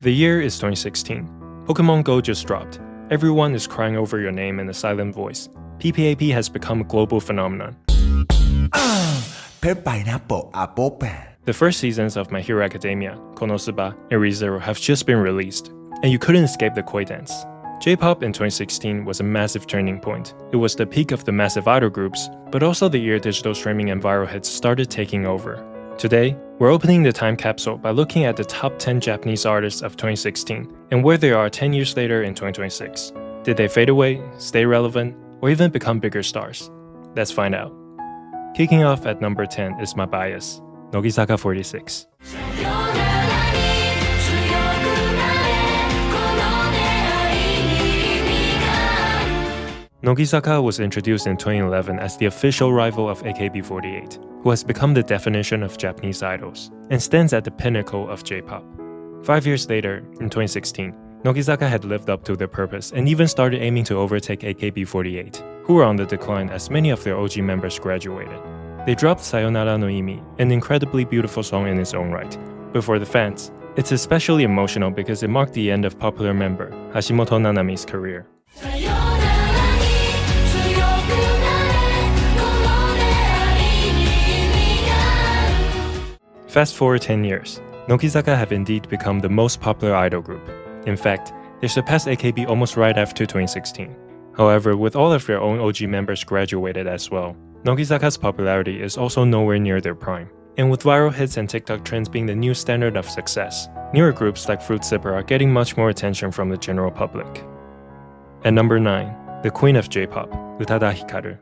The year is 2016. Pokemon Go just dropped. Everyone is crying over your name in a silent voice. PPAP has become a global phenomenon. The first seasons of My Hero Academia, Konosuba, and ReZero have just been released, and you couldn't escape the koi dance. J-pop in 2016 was a massive turning point. It was the peak of the massive idol groups, but also the year digital streaming and viral hits started taking over. Today, we're opening the time capsule by looking at the top 10 Japanese artists of 2016 and where they are 10 years later in 2026. Did they fade away, stay relevant, or even become bigger stars? Let's find out. Kicking off at number 10 is My Bias, Nogizaka 46. Nogizaka was introduced in 2011 as the official rival of AKB48, who has become the definition of Japanese idols, and stands at the pinnacle of J-pop. 5 years later, in 2016, Nogizaka had lived up to their purpose and even started aiming to overtake AKB48, who were on the decline as many of their OG members graduated. They dropped Sayonara no Imi, an incredibly beautiful song in its own right. But for the fans, it's especially emotional because it marked the end of popular member Hashimoto Nanami's career. Fast forward 10 years, Nogizaka have indeed become the most popular idol group. In fact, they surpassed AKB almost right after 2016. However, with all of their own OG members graduated as well, Nogizaka's popularity is also nowhere near their prime. And with viral hits and TikTok trends being the new standard of success, newer groups like Fruit Zipper are getting much more attention from the general public. At number 9, the queen of J-pop, Utada Hikaru.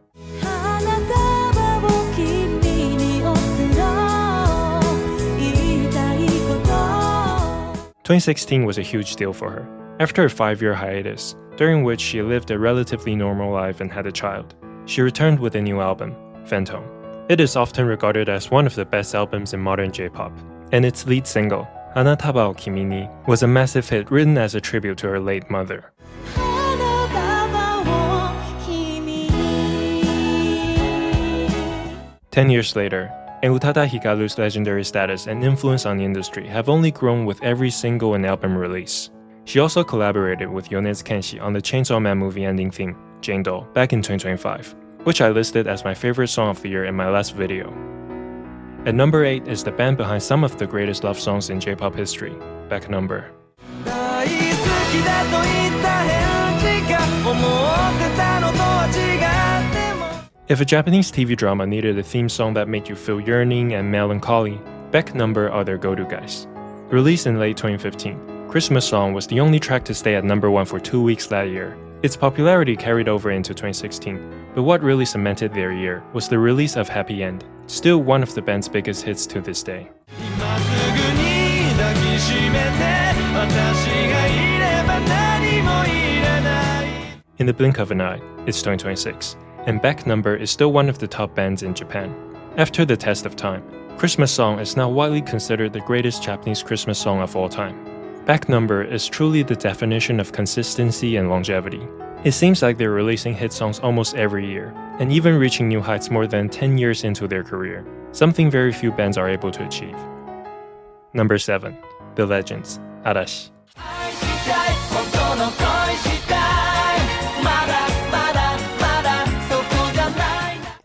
2016 was a huge deal for her. After a 5-year hiatus, during which she lived a relatively normal life and had a child, she returned with a new album, Phantom. It is often regarded as one of the best albums in modern J-pop, and its lead single, Hanataba o Kimi ni, was a massive hit written as a tribute to her late mother. 10 years later, and Utada Hikaru's legendary status and influence on the industry have only grown with every single and album release. She also collaborated with Yonezu Kenshi on the Chainsaw Man movie ending theme, Jane Doll, back in 2025, which I listed as my favorite song of the year in my last video. At number 8 is the band behind some of the greatest love songs in J-pop history, Back Number. If a Japanese TV drama needed a theme song that made you feel yearning and melancholy, Back Number are their go-to guys. Released in late 2015, Christmas Song was the only track to stay at number 1 for 2 weeks that year. Its popularity carried over into 2016, but what really cemented their year was the release of Happy End, still one of the band's biggest hits to this day. In the blink of an eye, it's 2026. And Back Number is still one of the top bands in Japan. After the test of time, Christmas Song is now widely considered the greatest Japanese Christmas song of all time. Back Number is truly the definition of consistency and longevity. It seems like they're releasing hit songs almost every year, and even reaching new heights more than 10 years into their career, something very few bands are able to achieve. Number 7, The Legends, Arashi.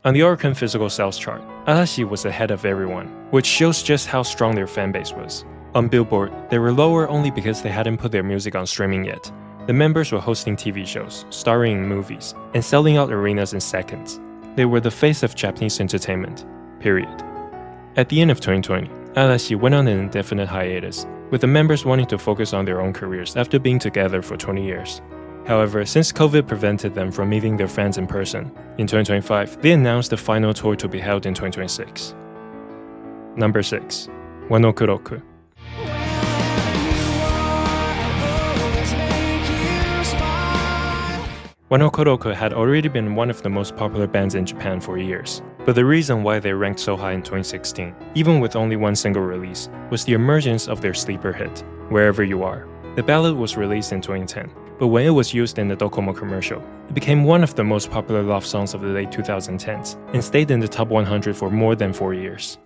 On the Oricon physical sales chart, Arashi was ahead of everyone, which shows just how strong their fanbase was. On Billboard, they were lower only because they hadn't put their music on streaming yet. The members were hosting TV shows, starring in movies, and selling out arenas in seconds. They were the face of Japanese entertainment, period. At the end of 2020, Arashi went on an indefinite hiatus, with the members wanting to focus on their own careers after being together for 20 years. However, since COVID prevented them from meeting their fans in person, in 2025, they announced the final tour to be held in 2026. Number 6, Wano Kuroku. Wano Kuroku had already been one of the most popular bands in Japan for years, but the reason why they ranked so high in 2016, even with only one single release, was the emergence of their sleeper hit, Wherever You Are. The ballad was released in 2010, but when it was used in the Docomo commercial, it became one of the most popular love songs of the late 2010s and stayed in the top 100 for more than 4 years.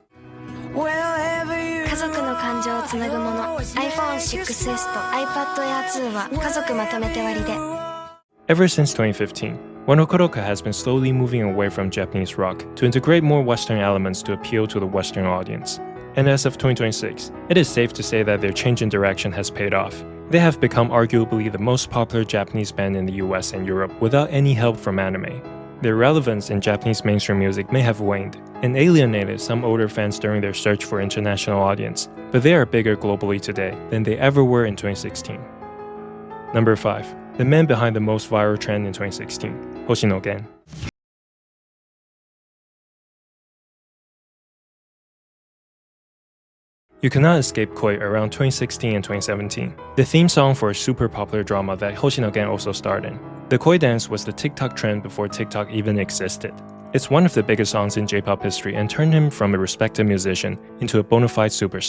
家族の感情をつなぐもの iPhone6S と iPad Air 2は家族まとめて割で。Ever since 2015, Wanokoroka has been slowly moving away from Japanese rock to integrate more Western elements to appeal to the Western audience. And as of 2026, it is safe to say that their change in direction has paid off. They have become arguably the most popular Japanese band in the US and Europe without any help from anime. Their relevance in Japanese mainstream music may have waned and alienated some older fans during their search for international audience, but they are bigger globally today than they ever were in 2016. Number 5. The man behind the most viral trend in 2016, Hoshino Gen. You cannot escape Koi around 2016 and 2017, the theme song for a super popular drama that Hoshino Gen also starred in. The Koi dance was the TikTok trend before TikTok even existed. It's one of the biggest songs in J-pop history and turned him from a respected musician into a bona fide superstar.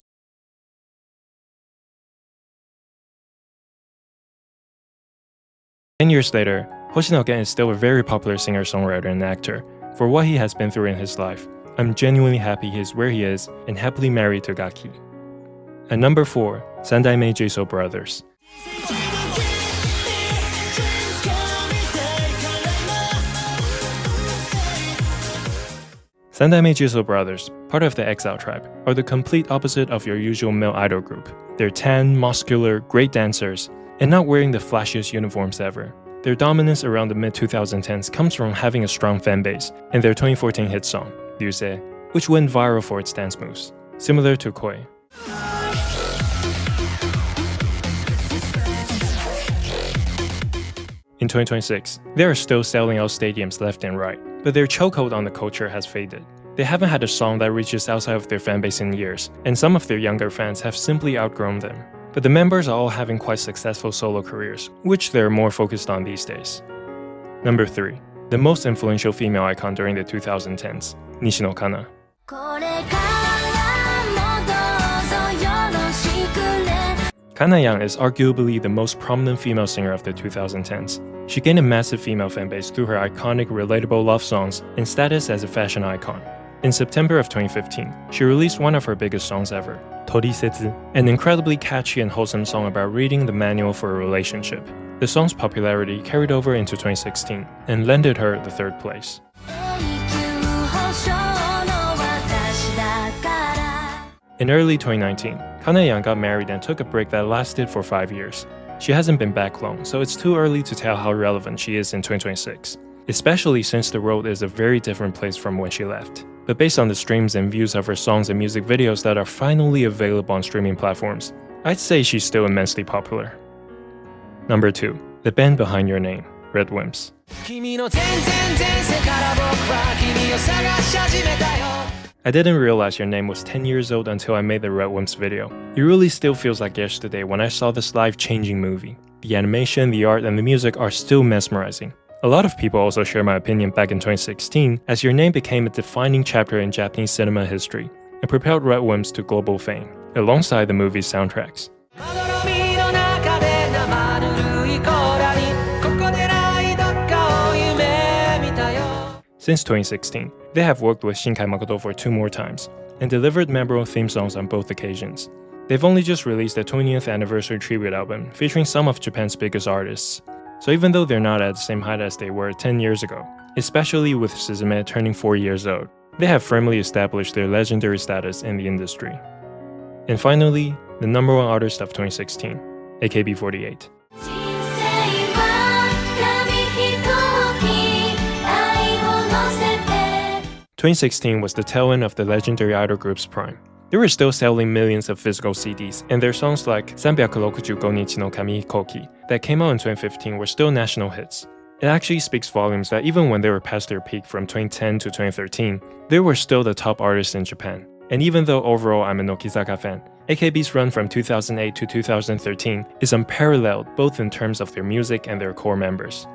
10 years later, Hoshino Gen is still a very popular singer-songwriter and actor. For what he has been through in his life, I'm genuinely happy he is where he is and happily married to Gaki. At number 4, Sandaime Jisoo Brothers. Sandaime Jisoo Brothers, part of the Exile tribe, are the complete opposite of your usual male idol group. They're tan, muscular, great dancers, and not wearing the flashiest uniforms ever. Their dominance around the mid-2010s comes from having a strong fanbase and their 2014 hit song, Ryuse, which went viral for its dance moves, similar to Koi. In 2026, they are still selling out stadiums left and right, but their chokehold on the culture has faded. They haven't had a song that reaches outside of their fanbase in years, and some of their younger fans have simply outgrown them. But the members are all having quite successful solo careers, which they're more focused on these days. Number 3. The most influential female icon during the 2010s, Nishino Kana. Kana Yang is arguably the most prominent female singer of the 2010s. She gained a massive female fanbase through her iconic, relatable love songs and status as a fashion icon. In September of 2015, she released one of her biggest songs ever, Torisetsu, an incredibly catchy and wholesome song about reading the manual for a relationship. The song's popularity carried over into 2016 and landed her the 3rd place. In early 2019, Kana Yang got married and took a break that lasted for 5 years. She hasn't been back long, so it's too early to tell how relevant she is in 2026, especially since the world is a very different place from when she left. But based on the streams and views of her songs and music videos that are finally available on streaming platforms, I'd say she's still immensely popular. Number 2. The band behind your name, Red Wimps. I didn't realize your name was 10 years old until I made the Red Wimps video. It really still feels like yesterday when I saw this life-changing movie. The animation, the art, and the music are still mesmerizing. A lot of people also share my opinion back in 2016, as your name became a defining chapter in Japanese cinema history and propelled Red Wimps to global fame, alongside the movie's soundtracks. Since 2016, they have worked with Shinkai Makoto for 2 more times and delivered memorable theme songs on both occasions. They've only just released a 20th anniversary tribute album featuring some of Japan's biggest artists. So even though they're not at the same height as they were 10 years ago, especially with Suzume turning 4 years old, they have firmly established their legendary status in the industry. And finally, the number 1 artist of 2016, AKB48. 2016 was the tail end of the legendary idol group's prime. They were still selling millions of physical CDs, and their songs like 365 Nichi no Kami Hikoki that came out in 2015 were still national hits. It actually speaks volumes that even when they were past their peak from 2010 to 2013, they were still the top artists in Japan. And even though overall I'm a Nokizaka fan, AKB's run from 2008 to 2013 is unparalleled both in terms of their music and their core members.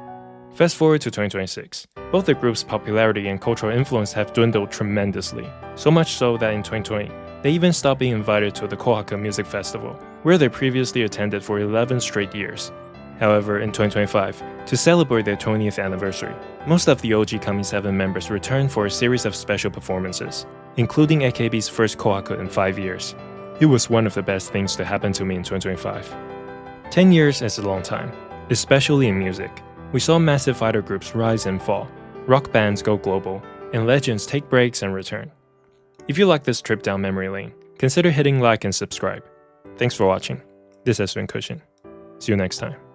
Fast forward to 2026, both the group's popularity and cultural influence have dwindled tremendously, so much so that in 2020, they even stopped being invited to the Kohaku Music Festival, where they previously attended for 11 straight years. However, in 2025, to celebrate their 20th anniversary, most of the OG Kami 7 members returned for a series of special performances, including AKB's first Kohaku in 5 years. It was one of the best things to happen to me in 2025. 10 years is a long time, especially in music. We saw massive idol groups rise and fall, rock bands go global, and legends take breaks and return. If you like this trip down memory lane, consider hitting like and subscribe. Thanks for watching. This has been Cushion. See you next time.